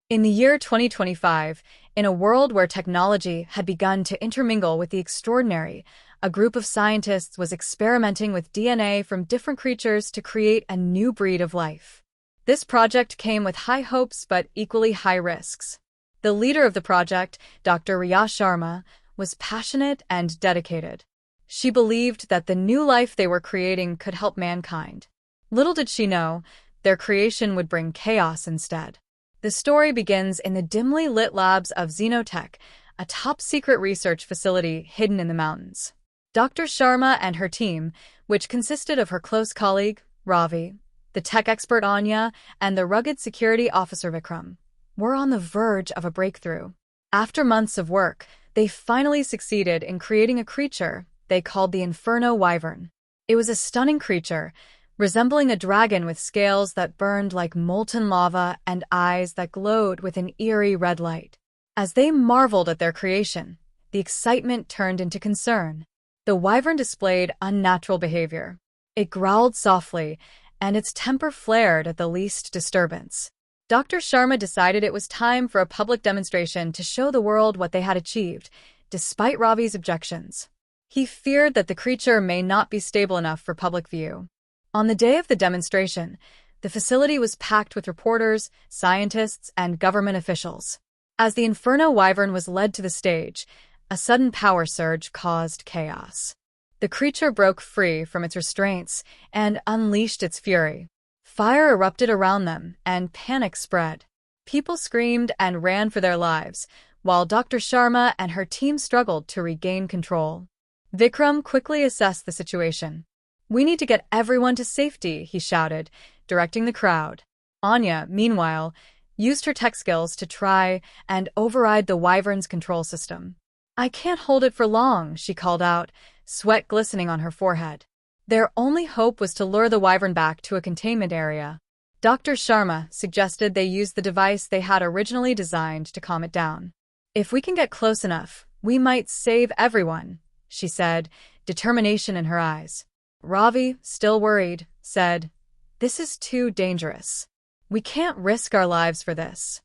In the year 2025, in a world where technology had begun to intermingle with the extraordinary, a group of scientists was experimenting with DNA from different creatures to create a new breed of life. This project came with high hopes but equally high risks. The leader of the project, Dr. Riya Sharma, was passionate and dedicated. She believed that the new life they were creating could help mankind. Little did she know, their creation would bring chaos instead. The story begins in the dimly lit labs of Xenotech, a top-secret research facility hidden in the mountains. Dr. Sharma and her team, which consisted of her close colleague, Ravi, the tech expert Anya, and the rugged security officer Vikram, were on the verge of a breakthrough. After months of work, they finally succeeded in creating a creature they called the Inferno Wyvern. It was a stunning creature, resembling a dragon with scales that burned like molten lava and eyes that glowed with an eerie red light. As they marveled at their creation, the excitement turned into concern. The wyvern displayed unnatural behavior. It growled softly, and its temper flared at the least disturbance. Dr. Sharma decided it was time for a public demonstration to show the world what they had achieved, despite Ravi's objections. He feared that the creature may not be stable enough for public view. On the day of the demonstration, the facility was packed with reporters, scientists, and government officials. As the Inferno Wyvern was led to the stage, a sudden power surge caused chaos. The creature broke free from its restraints and unleashed its fury. Fire erupted around them, and panic spread. People screamed and ran for their lives, while Dr. Sharma and her team struggled to regain control. Vikram quickly assessed the situation. "We need to get everyone to safety," he shouted, directing the crowd. Anya, meanwhile, used her tech skills to try and override the wyvern's control system. "I can't hold it for long," she called out, sweat glistening on her forehead. Their only hope was to lure the wyvern back to a containment area. Dr. Sharma suggested they use the device they had originally designed to calm it down. "If we can get close enough, we might save everyone," she said, determination in her eyes. Ravi, still worried, said, "This is too dangerous. We can't risk our lives for this."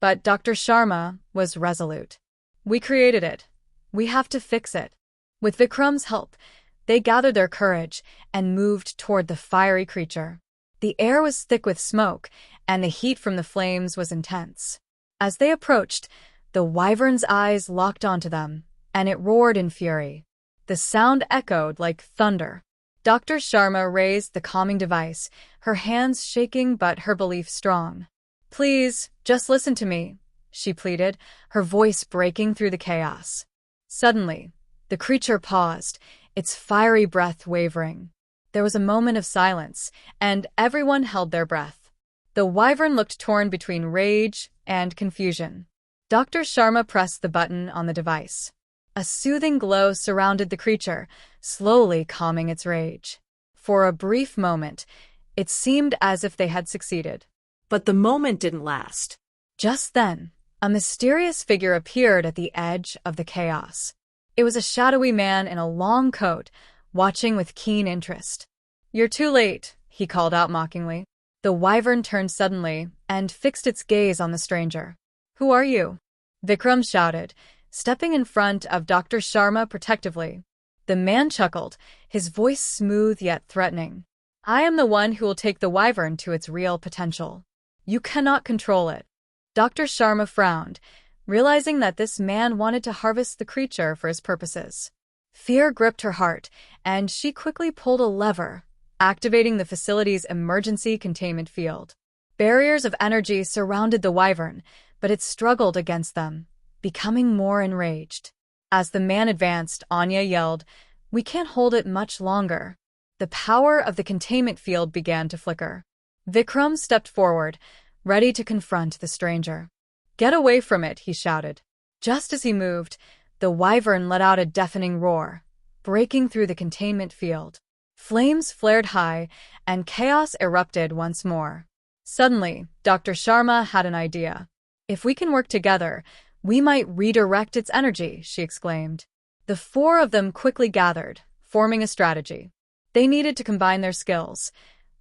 But Dr. Sharma was resolute. "We created it. We have to fix it." With Vikram's help, they gathered their courage and moved toward the fiery creature. The air was thick with smoke, and the heat from the flames was intense. As they approached, the wyvern's eyes locked onto them, and it roared in fury. The sound echoed like thunder. Dr. Sharma raised the calming device, her hands shaking but her belief strong. "Please, just listen to me," she pleaded, her voice breaking through the chaos. Suddenly, the creature paused, its fiery breath wavering. There was a moment of silence, and everyone held their breath. The wyvern looked torn between rage and confusion. Dr. Sharma pressed the button on the device. A soothing glow surrounded the creature, slowly calming its rage. For a brief moment, it seemed as if they had succeeded. But the moment didn't last. Just then, a mysterious figure appeared at the edge of the chaos. It was a shadowy man in a long coat, watching with keen interest. "You're too late," he called out mockingly. The wyvern turned suddenly and fixed its gaze on the stranger. "Who are you?" Vikram shouted, stepping in front of Dr. Sharma protectively. The man chuckled, his voice smooth yet threatening. "I am the one who will take the wyvern to its real potential. You cannot control it." Dr. Sharma frowned, realizing that this man wanted to harvest the creature for his purposes. Fear gripped her heart, and she quickly pulled a lever, activating the facility's emergency containment field. Barriers of energy surrounded the wyvern, but it struggled against them, becoming more enraged. As the man advanced, Anya yelled, "We can't hold it much longer." The power of the containment field began to flicker. Vikram stepped forward, ready to confront the stranger. "Get away from it," he shouted. Just as he moved, the wyvern let out a deafening roar, breaking through the containment field. Flames flared high, and chaos erupted once more. Suddenly, Dr. Sharma had an idea. "If we can work together, we might redirect its energy," she exclaimed. The four of them quickly gathered, forming a strategy. They needed to combine their skills.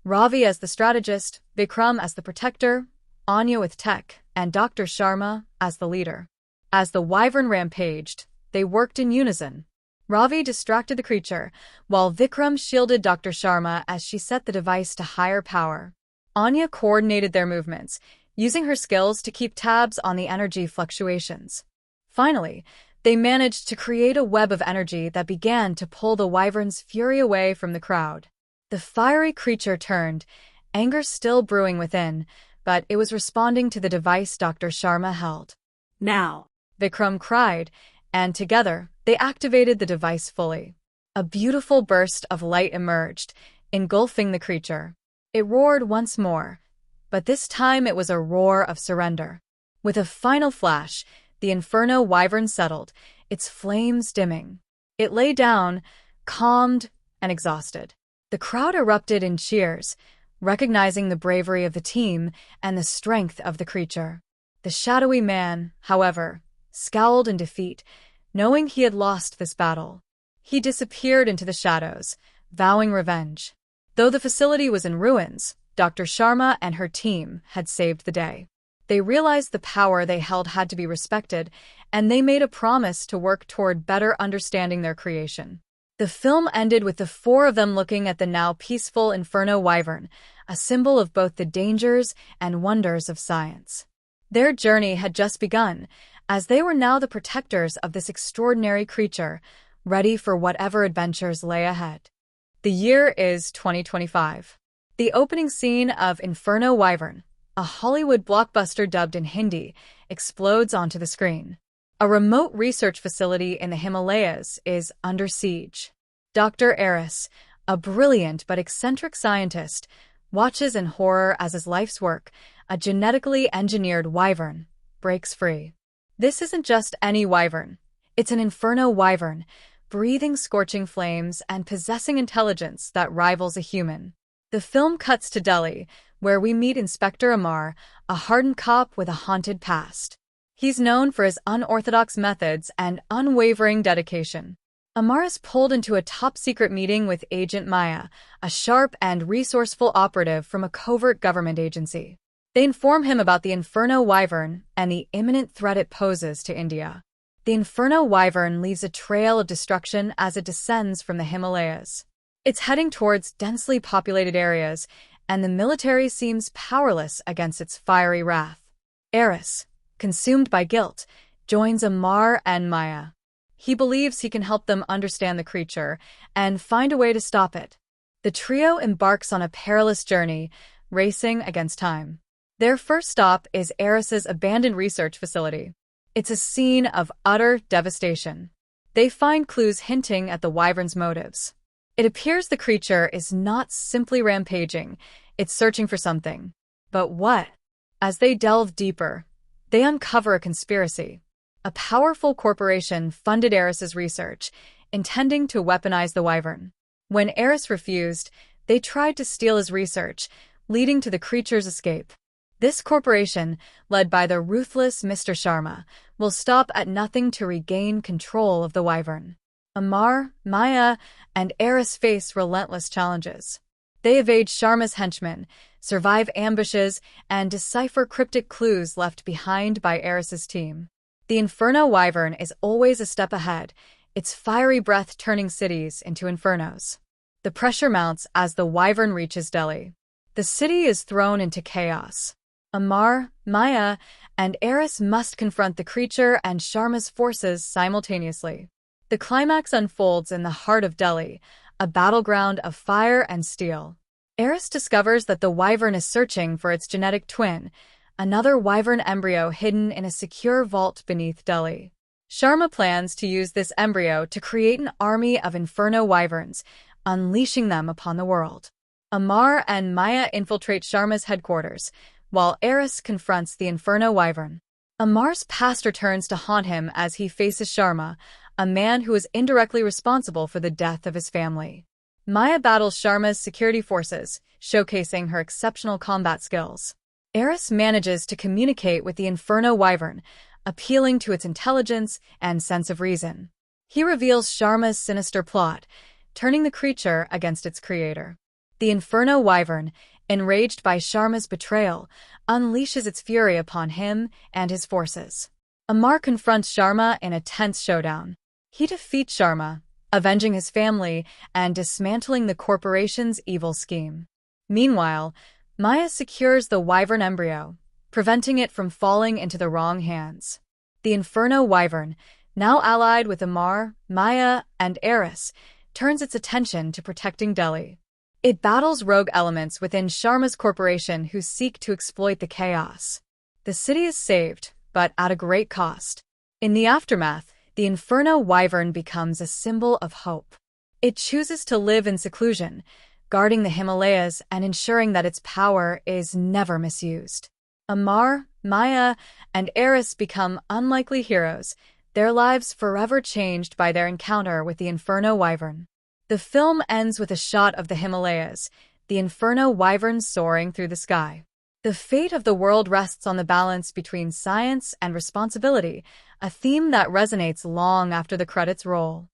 Ravi as the strategist, Vikram as the protector, Anya with tech, and Dr. Sharma as the leader. As the Wyvern rampaged, they worked in unison. Ravi distracted the creature, while Vikram shielded Dr. Sharma as she set the device to higher power. Anya coordinated their movements, using her skills to keep tabs on the energy fluctuations. Finally, they managed to create a web of energy that began to pull the Wyvern's fury away from the crowd. The fiery creature turned, anger still brewing within, but it was responding to the device Dr. Sharma held. Now, Vikram cried, and together, they activated the device fully. A beautiful burst of light emerged, engulfing the creature. It roared once more, but this time it was a roar of surrender. With a final flash, the Inferno Wyvern settled, its flames dimming. It lay down, calmed and exhausted. The crowd erupted in cheers, recognizing the bravery of the team and the strength of the creature. The shadowy man, however, scowled in defeat, knowing he had lost this battle. He disappeared into the shadows, vowing revenge. Though the facility was in ruins, Dr. Sharma and her team had saved the day. They realized the power they held had to be respected, and they made a promise to work toward better understanding their creation. The film ended with the four of them looking at the now peaceful Inferno Wyvern, a symbol of both the dangers and wonders of science. Their journey had just begun, as they were now the protectors of this extraordinary creature, ready for whatever adventures lay ahead. The year is 2025. The opening scene of Inferno Wyvern, a Hollywood blockbuster dubbed in Hindi, explodes onto the screen. A remote research facility in the Himalayas is under siege. Dr. Eris, a brilliant but eccentric scientist, watches in horror as his life's work, a genetically engineered wyvern, breaks free. This isn't just any wyvern. It's an Inferno Wyvern, breathing scorching flames and possessing intelligence that rivals a human. The film cuts to Delhi, where we meet Inspector Amar, a hardened cop with a haunted past. He's known for his unorthodox methods and unwavering dedication. Amar is pulled into a top-secret meeting with Agent Maya, a sharp and resourceful operative from a covert government agency. They inform him about the Inferno Wyvern and the imminent threat it poses to India. The Inferno Wyvern leaves a trail of destruction as it descends from the Himalayas. It's heading towards densely populated areas, and the military seems powerless against its fiery wrath. Eris, consumed by guilt, joins Amar and Maya. He believes he can help them understand the creature and find a way to stop it. The trio embarks on a perilous journey, racing against time. Their first stop is Eris's abandoned research facility. It's a scene of utter devastation. They find clues hinting at the wyvern's motives. It appears the creature is not simply rampaging, it's searching for something. But what? As they delve deeper, they uncover a conspiracy. A powerful corporation funded Eris's research, intending to weaponize the wyvern. When Eris refused, they tried to steal his research, leading to the creature's escape. This corporation, led by the ruthless Mr. Sharma, will stop at nothing to regain control of the wyvern. Amar, Maya, and Eris face relentless challenges. They evade Sharma's henchmen, survive ambushes, and decipher cryptic clues left behind by Eris's team. The Inferno Wyvern is always a step ahead, its fiery breath turning cities into infernos. The pressure mounts as the wyvern reaches Delhi. The city is thrown into chaos. Amar, Maya, and Eris must confront the creature and Sharma's forces simultaneously. The climax unfolds in the heart of Delhi, a battleground of fire and steel. Eris discovers that the wyvern is searching for its genetic twin, another wyvern embryo hidden in a secure vault beneath Delhi. Sharma plans to use this embryo to create an army of Inferno Wyverns, unleashing them upon the world. Amar and Maya infiltrate Sharma's headquarters, while Eris confronts the Inferno Wyvern. Amar's past returns to haunt him as he faces Sharma, a man who is indirectly responsible for the death of his family. Maya battles Sharma's security forces, showcasing her exceptional combat skills. Eris manages to communicate with the Inferno Wyvern, appealing to its intelligence and sense of reason. He reveals Sharma's sinister plot, turning the creature against its creator. The Inferno Wyvern, enraged by Sharma's betrayal, unleashes its fury upon him and his forces. Amar confronts Sharma in a tense showdown. He defeats Sharma, avenging his family and dismantling the corporation's evil scheme. Meanwhile, Maya secures the Wyvern embryo, preventing it from falling into the wrong hands. The Inferno Wyvern, now allied with Amar, Maya, and Eris, turns its attention to protecting Delhi. It battles rogue elements within Sharma's corporation who seek to exploit the chaos. The city is saved, but at a great cost. In the aftermath, the Inferno Wyvern becomes a symbol of hope. It chooses to live in seclusion, guarding the Himalayas and ensuring that its power is never misused. Amar, Maya, and Eris become unlikely heroes, their lives forever changed by their encounter with the Inferno Wyvern. The film ends with a shot of the Himalayas, the Inferno Wyvern soaring through the sky. The fate of the world rests on the balance between science and responsibility, a theme that resonates long after the credits roll.